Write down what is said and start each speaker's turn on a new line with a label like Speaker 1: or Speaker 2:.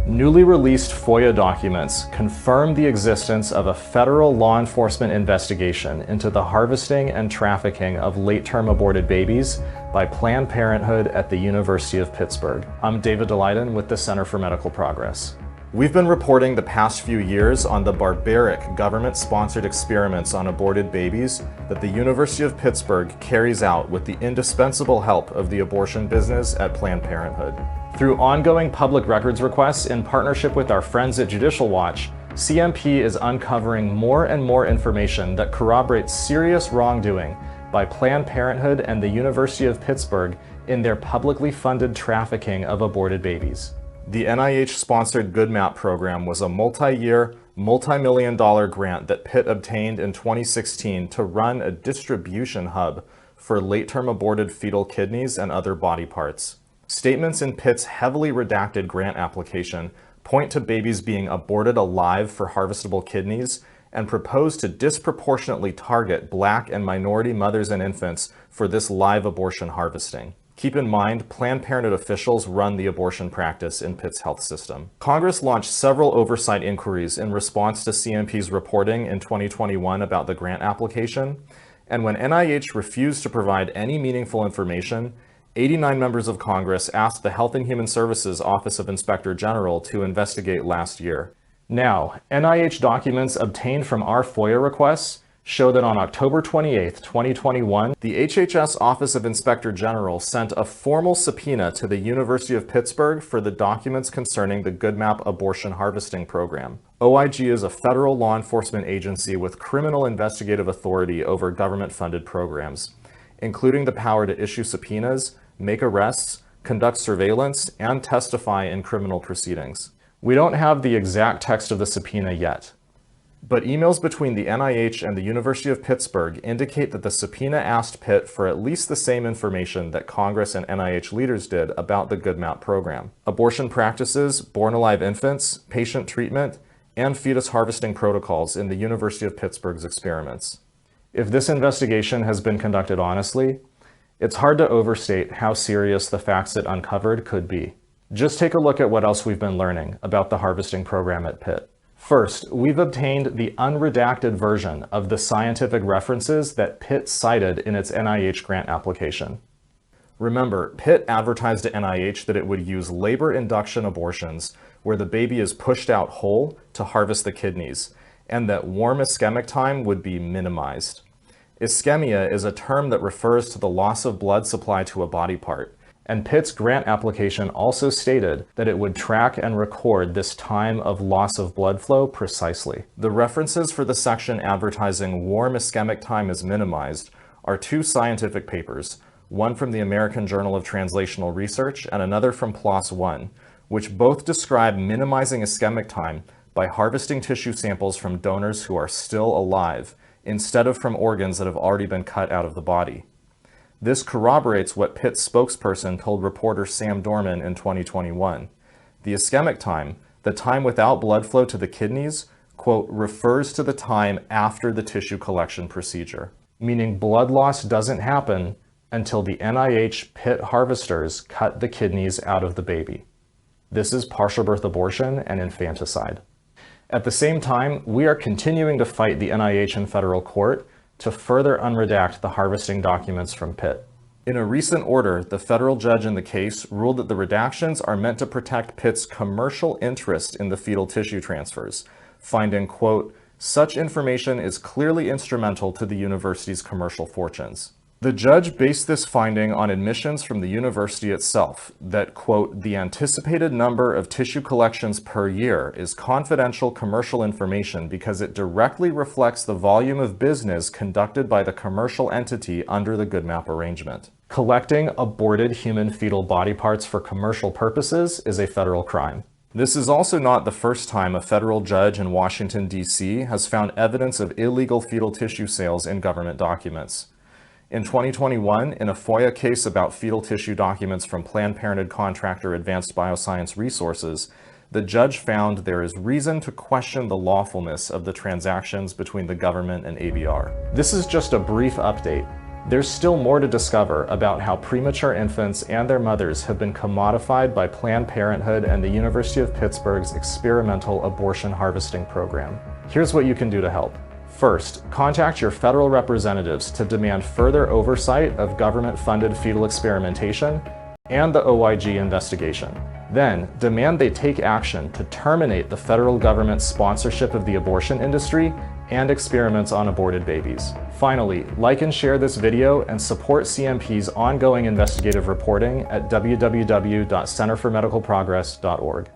Speaker 1: Newly released FOIA documents confirm the existence of a federal law enforcement investigation into the harvesting and trafficking of late-term aborted babies by Planned Parenthood at the University of Pittsburgh. I'm David Daleiden with the Center for Medical Progress. We've been reporting the past few years on the barbaric government-sponsored experiments on aborted babies that the University of Pittsburgh carries out with the indispensable help of the abortion business at Planned Parenthood. Through ongoing public records requests in partnership with our friends at Judicial Watch, CMP is uncovering more and more information that corroborates serious wrongdoing by Planned Parenthood and the University of Pittsburgh in their publicly funded trafficking of aborted babies. The NIH-sponsored GoodMap program was a multi-year, multi-million-dollar grant that Pitt obtained in 2016 to run a distribution hub for late-term aborted fetal kidneys and other body parts. Statements in Pitt's heavily redacted grant application point to babies being aborted alive for harvestable kidneys and propose to disproportionately target Black and minority mothers and infants for this live abortion harvesting. Keep in mind, Planned Parenthood officials run the abortion practice in Pitt's health system. Congress launched several oversight inquiries in response to CMP's reporting in 2021 about the grant application, and when NIH refused to provide any meaningful information, 89 members of Congress asked the Health and Human Services Office of Inspector General to investigate last year. Now, NIH documents obtained from our FOIA requests show that on October 28, 2021, the HHS Office of Inspector General sent a formal subpoena to the University of Pittsburgh for the documents concerning the GoodMap abortion harvesting program. OIG is a federal law enforcement agency with criminal investigative authority over government-funded programs, including the power to issue subpoenas, make arrests, conduct surveillance, and testify in criminal proceedings. We don't have the exact text of the subpoena yet, but emails between the NIH and the University of Pittsburgh indicate that the subpoena asked Pitt for at least the same information that Congress and NIH leaders did about the GoodMap program: abortion practices, born-alive infants, patient treatment, and fetus harvesting protocols in the University of Pittsburgh's experiments. If this investigation has been conducted honestly, it's hard to overstate how serious the facts it uncovered could be. Just take a look at what else we've been learning about the harvesting program at Pitt. First, we've obtained the unredacted version of the scientific references that Pitt cited in its NIH grant application. Remember, Pitt advertised to NIH that it would use labor induction abortions where the baby is pushed out whole to harvest the kidneys, and that warm ischemic time would be minimized. Ischemia is a term that refers to the loss of blood supply to a body part, and Pitt's grant application also stated that it would track and record this time of loss of blood flow precisely. The references for the section advertising warm ischemic time is minimized are two scientific papers, one from the American Journal of Translational Research and another from PLOS One, which both describe minimizing ischemic time by harvesting tissue samples from donors who are still alive, instead of from organs that have already been cut out of the body. This corroborates what Pitt's spokesperson told reporter Sam Dorman in 2021. The ischemic time, the time without blood flow to the kidneys, quote, refers to the time after the tissue collection procedure, meaning blood loss doesn't happen until the NIH Pitt harvesters cut the kidneys out of the baby. This is partial birth abortion and infanticide. At the same time, we are continuing to fight the NIH in federal court to further unredact the harvesting documents from Pitt. In a recent order, the federal judge in the case ruled that the redactions are meant to protect Pitt's commercial interest in the fetal tissue transfers, finding, quote, such information is clearly instrumental to the university's commercial fortunes. The judge based this finding on admissions from the university itself that, quote, the anticipated number of tissue collections per year is confidential commercial information because it directly reflects the volume of business conducted by the commercial entity under the GoodMap arrangement. Collecting aborted human fetal body parts for commercial purposes is a federal crime. This is also not the first time a federal judge in Washington, D.C. has found evidence of illegal fetal tissue sales in government documents. In 2021, in a FOIA case about fetal tissue documents from Planned Parenthood contractor Advanced Bioscience Resources, the judge found there is reason to question the lawfulness of the transactions between the government and ABR. This is just a brief update. There's still more to discover about how premature infants and their mothers have been commodified by Planned Parenthood and the University of Pittsburgh's experimental abortion harvesting program. Here's what you can do to help. First, contact your federal representatives to demand further oversight of government-funded fetal experimentation and the OIG investigation. Then, demand they take action to terminate the federal government's sponsorship of the abortion industry and experiments on aborted babies. Finally, like and share this video and support CMP's ongoing investigative reporting at www.centerformedicalprogress.org.